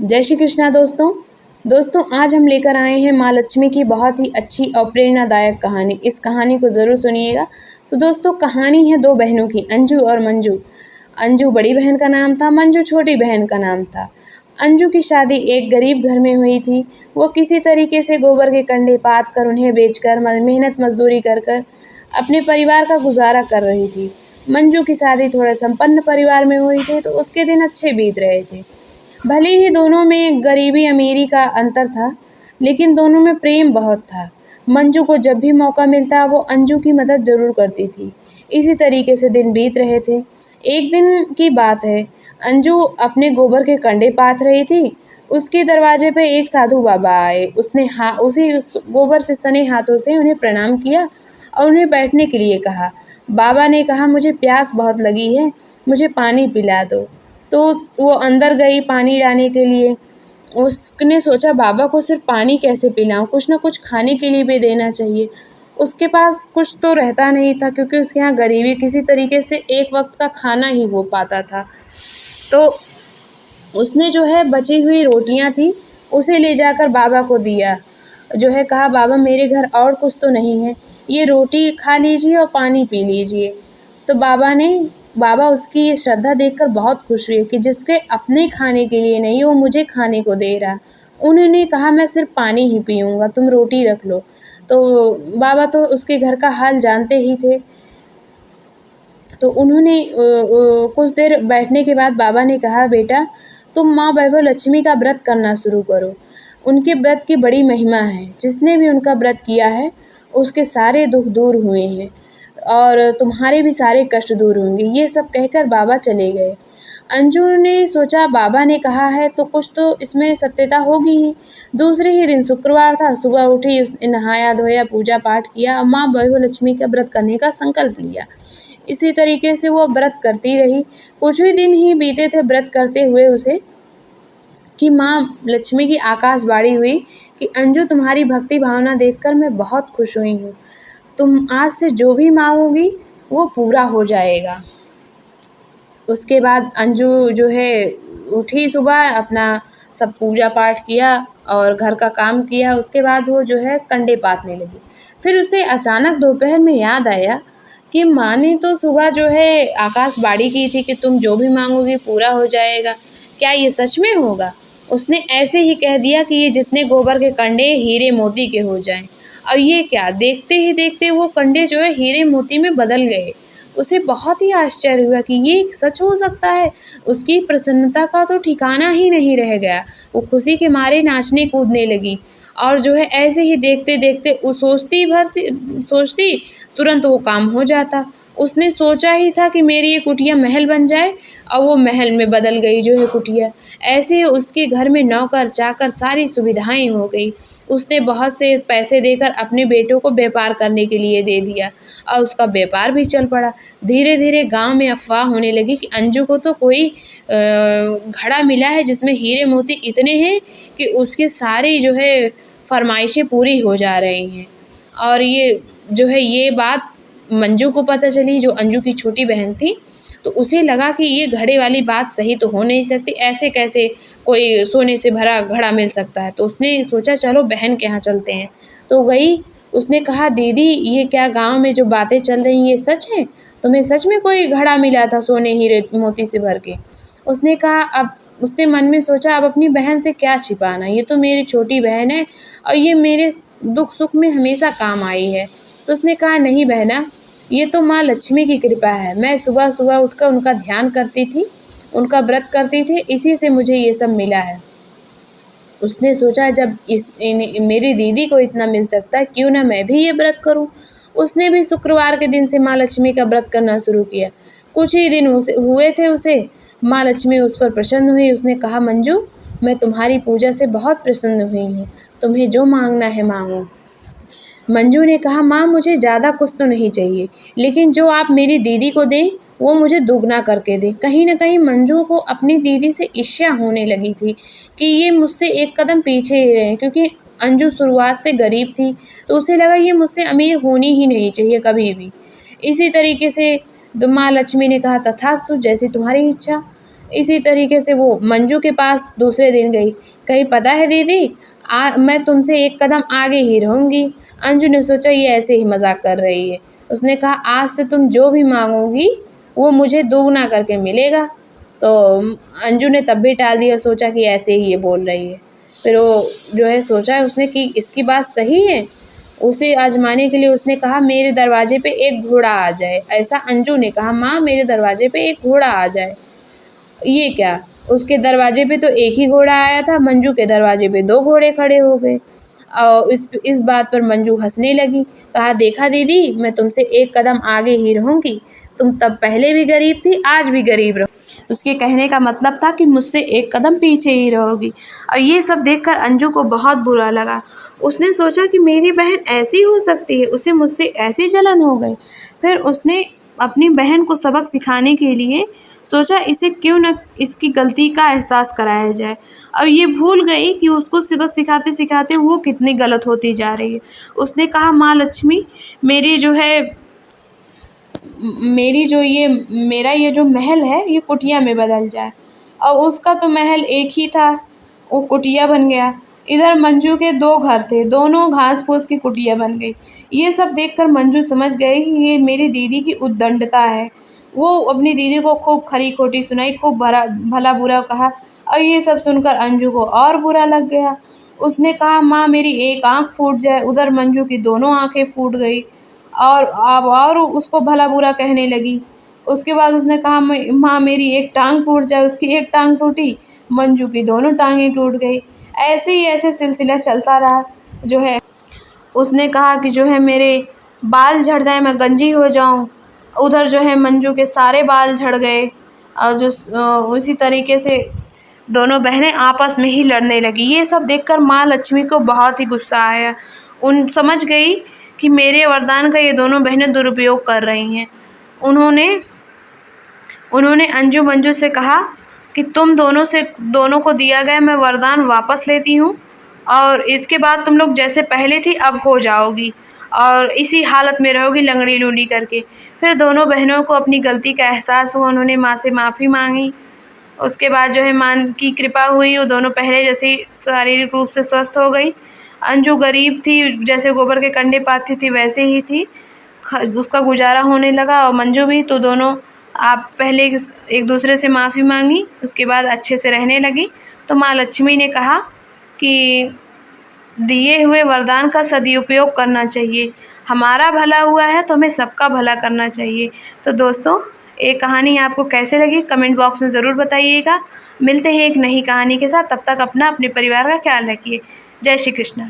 जय श्री कृष्णा दोस्तों आज हम लेकर आए हैं माँ लक्ष्मी की बहुत ही अच्छी और प्रेरणादायक कहानी। इस कहानी को ज़रूर सुनिएगा। तो दोस्तों कहानी है दो बहनों की, अंजू और मंजू। अंजू बड़ी बहन का नाम था, मंजू छोटी बहन का नाम था। अंजू की शादी एक गरीब घर में हुई थी। वो किसी तरीके से गोबर के कंडे पात कर उन्हें बेचकर मेहनत मजदूरी कर कर अपने परिवार का गुजारा कर रही थी। मंजू की शादी थोड़ा संपन्न परिवार में हुई थी, तो उसके दिन अच्छे बीत रहे थे। भले ही दोनों में गरीबी अमीरी का अंतर था, लेकिन दोनों में प्रेम बहुत था। मंजू को जब भी मौका मिलता वो अंजू की मदद ज़रूर करती थी। इसी तरीके से दिन बीत रहे थे। एक दिन की बात है, अंजू अपने गोबर के कंडे पाथ रही थी। उसके दरवाजे पे एक साधु बाबा आए। उसने उस गोबर से सने हाथों से उन्हें प्रणाम किया और उन्हें बैठने के लिए कहा। बाबा ने कहा, मुझे प्यास बहुत लगी है, मुझे पानी पिला दो। तो वो अंदर गई पानी लाने के लिए। उसने सोचा बाबा को सिर्फ पानी कैसे पिलाऊं, कुछ ना कुछ खाने के लिए भी देना चाहिए। उसके पास कुछ तो रहता नहीं था, क्योंकि उसके यहाँ गरीबी, किसी तरीके से एक वक्त का खाना ही हो पाता था। तो उसने जो है बची हुई रोटियां थी उसे ले जाकर बाबा को दिया। जो है कहा, बाबा मेरे घर और कुछ तो नहीं है, ये रोटी खा लीजिए और पानी पी लीजिए। तो बाबा उसकी ये श्रद्धा देखकर बहुत खुश हुए कि जिसके अपने खाने के लिए नहीं, वो मुझे खाने को दे रहा। उन्होंने कहा, मैं सिर्फ पानी ही पीऊँगा, तुम रोटी रख लो। तो बाबा तो उसके घर का हाल जानते ही थे। तो उन्होंने कुछ देर बैठने के बाद बाबा ने कहा, बेटा तुम माँ वैभव लक्ष्मी का व्रत करना शुरू करो। उनके व्रत की बड़ी महिमा है। जिसने भी उनका व्रत किया है उसके सारे दुख दूर हुए हैं और तुम्हारे भी सारे कष्ट दूर होंगे। ये सब कहकर बाबा चले गए। अंजू ने सोचा बाबा ने कहा है तो कुछ तो इसमें सत्यता होगी ही। दूसरे ही दिन शुक्रवार था। सुबह उठी, उसने नहाया धोया, पूजा पाठ किया और माँ वैभव लक्ष्मी का व्रत करने का संकल्प लिया। इसी तरीके से वो व्रत करती रही। कुछ ही दिन ही बीते थे व्रत करते हुए उसे कि माँ लक्ष्मी की आकाशवाणी हुई कि अंजू तुम्हारी भक्ति भावना देखकर मैं बहुत खुश हुई हूँ। तुम आज से जो भी मांगोगी वो पूरा हो जाएगा। उसके बाद अंजू जो है उठी सुबह, अपना सब पूजा पाठ किया और घर का काम किया। उसके बाद वो जो है कंडे पाथने लगी। फिर उसे अचानक दोपहर में याद आया कि माँ ने तो सुबह जो है आकाशवाणी की थी कि तुम जो भी मांगोगी पूरा हो जाएगा। क्या ये सच में होगा? उसने ऐसे ही कह दिया कि ये जितने गोबर के कंडे हीरे मोती के हो जाएं। और ये क्या, देखते ही देखते वो कंडे जो है हीरे मोती में बदल गए। उसे बहुत ही आश्चर्य हुआ कि ये सच हो सकता है। उसकी प्रसन्नता का तो ठिकाना ही नहीं रह गया। वो खुशी के मारे नाचने कूदने लगी और जो है ऐसे ही देखते देखते वो सोचती तुरंत वो काम हो जाता। उसने सोचा ही था कि मेरी ये कुटिया महल बन जाए और वो महल में बदल गई जो है कुटिया। ऐसे उसके घर में नौकर चाकर सारी सुविधाएं हो गई। उसने बहुत से पैसे देकर अपने बेटों को व्यापार करने के लिए दे दिया और उसका व्यापार भी चल पड़ा। धीरे धीरे गांव में अफवाह होने लगी कि अंजू को तो कोई घड़ा मिला है जिसमें हीरे मोती इतने हैं कि उसके सारी जो है फरमाइशें पूरी हो जा रही हैं। और ये बात मंजू को पता चली, जो अंजू की छोटी बहन थी। तो उसे लगा कि ये घड़े वाली बात सही तो हो नहीं सकती, ऐसे कैसे कोई सोने से भरा घड़ा मिल सकता है। तो उसने सोचा चलो बहन के यहाँ चलते हैं। तो गई, उसने कहा, दीदी ये क्या गांव में जो बातें चल रही हैं ये सच है? तुम्हें सच में कोई घड़ा मिला था सोने हीरे मोती से भर के? उसने कहा, अब उसने मन में सोचा अब अपनी बहन से क्या छिपाना, ये तो मेरी छोटी बहन है और ये मेरे दुख सुख में हमेशा काम आई है। तो उसने कहा, नहीं बहना, ये तो माँ लक्ष्मी की कृपा है। मैं सुबह सुबह उठकर उनका ध्यान करती थी, उनका व्रत करती थी, इसी से मुझे ये सब मिला है। उसने सोचा जब मेरी दीदी को इतना मिल सकता है, क्यों ना मैं भी ये व्रत करूं। उसने भी शुक्रवार के दिन से माँ लक्ष्मी का व्रत करना शुरू किया। कुछ ही दिन हुए थे उसे, माँ लक्ष्मी उस पर प्रसन्न हुई। उसने कहा, मंजू मैं तुम्हारी पूजा से बहुत प्रसन्न हुई हूँ, तुम्हें जो मांगना है मांगो। मंजू ने कहा, माँ मुझे ज़्यादा कुछ तो नहीं चाहिए, लेकिन जो आप मेरी दीदी को दें वो मुझे दुगना करके दें। कहीं ना कहीं मंजू को अपनी दीदी से ईर्ष्या होने लगी थी कि ये मुझसे एक कदम पीछे ही रहे, क्योंकि अंजू शुरुआत से गरीब थी। तो उसे लगा ये मुझसे अमीर होनी ही नहीं चाहिए कभी भी। इसी तरीके से माँ लक्ष्मी ने कहा, तथास्तु, जैसी तुम्हारी इच्छा। इसी तरीके से वो मंजू के पास दूसरे दिन गई, कही पता है दीदी, मैं तुमसे एक कदम आगे ही रहूँगी। अंजू ने सोचा ये ऐसे ही मजाक कर रही है। उसने कहा आज से तुम जो भी मांगोगी वो मुझे दोगुना करके मिलेगा। तो अंजू ने तब भी टाल दिया, सोचा कि ऐसे ही ये बोल रही है। फिर वो जो है सोचा है उसने कि इसकी बात सही है। उसे आजमाने के लिए उसने कहा मेरे दरवाजे पे एक घोड़ा आ जाए। ऐसा अंजू ने कहा, माँ मेरे दरवाजे पे एक घोड़ा आ जाए। ये क्या, उसके दरवाजे पे तो एक ही घोड़ा आया था, मंजू के दरवाजे पे 2 घोड़े खड़े हो गए। और इस बात पर मंजू हंसने लगी, कहा देखा दीदी, मैं तुमसे एक कदम आगे ही रहूँगी। तुम तब पहले भी गरीब थी, आज भी गरीब रहो। उसके कहने का मतलब था कि मुझसे एक कदम पीछे ही रहोगी। और ये सब देखकर अंजू को बहुत बुरा लगा। उसने सोचा कि मेरी बहन ऐसी हो सकती है, उसे मुझसे ऐसी जलन हो गई। फिर उसने अपनी बहन को सबक सिखाने के लिए सोचा इसे क्यों न इसकी गलती का एहसास कराया जाए। अब ये भूल गई कि उसको सबक सिखाते सिखाते वो कितनी गलत होती जा रही है। उसने कहा माँ लक्ष्मी, मेरी जो है मेरी जो ये मेरा ये जो महल है ये कुटिया में बदल जाए। और उसका तो महल एक ही था, वो कुटिया बन गया। इधर मंजू के 2 घर थे, दोनों घास फूस की कुटिया बन गई। ये सब देखकर मंजू समझ गई कि ये मेरी दीदी की उद्दंडता है। वो अपनी दीदी को खूब खरी खोटी सुनाई, खूब भला बुरा कहा। और ये सब सुनकर अंजू को और बुरा लग गया। उसने कहा माँ मेरी एक आँख फूट जाए। उधर मंजू की दोनों आँखें फूट गई और अब और उसको भला बुरा कहने लगी। उसके बाद उसने कहा माँ मेरी एक टांग टूट जाए। उसकी एक टांग टूटी, मंजू की दोनों टांगें टूट गई। ऐसे ही ऐसे सिलसिला चलता रहा। जो है उसने कहा कि जो है मेरे बाल झड़ जाए, मैं गंजी हो जाऊं। उधर जो है मंजू के सारे बाल झड़ गए। और जो उसी तरीके से दोनों बहनें आपस में ही लड़ने लगी। ये सब देखकर माँ लक्ष्मी को बहुत ही गुस्सा आया। उन समझ गई कि मेरे वरदान का ये दोनों बहनें दुरुपयोग कर रही हैं। उन्होंने उन्होंने अंजू मंजू से कहा कि तुम दोनों को दिया गया मैं वरदान वापस लेती हूँ और इसके बाद तुम लोग जैसे पहले थी अब हो जाओगी और इसी हालत में रहोगी लंगड़ी लूली करके। फिर दोनों बहनों को अपनी गलती का एहसास हुआ। उन्होंने माँ से माफ़ी मांगी। उसके बाद जो है माँ की कृपा हुई, वो दोनों पहले जैसे शारीरिक रूप से स्वस्थ हो गई। अंजू गरीब थी, जैसे गोबर के कंडे पाती थी वैसे ही थी, उसका गुजारा होने लगा। और मंजू भी, तो दोनों आप पहले एक दूसरे से माफ़ी मांगी, उसके बाद अच्छे से रहने लगी। तो माँ लक्ष्मी ने कहा कि दिए हुए वरदान का सदुपयोग करना चाहिए। हमारा भला हुआ है तो हमें सबका भला करना चाहिए। तो दोस्तों ये कहानी आपको कैसे लगी कमेंट बॉक्स में ज़रूर बताइएगा। मिलते हैं एक नई कहानी के साथ, तब तक अपना अपने परिवार का ख्याल रखिए। जय श्री कृष्ण।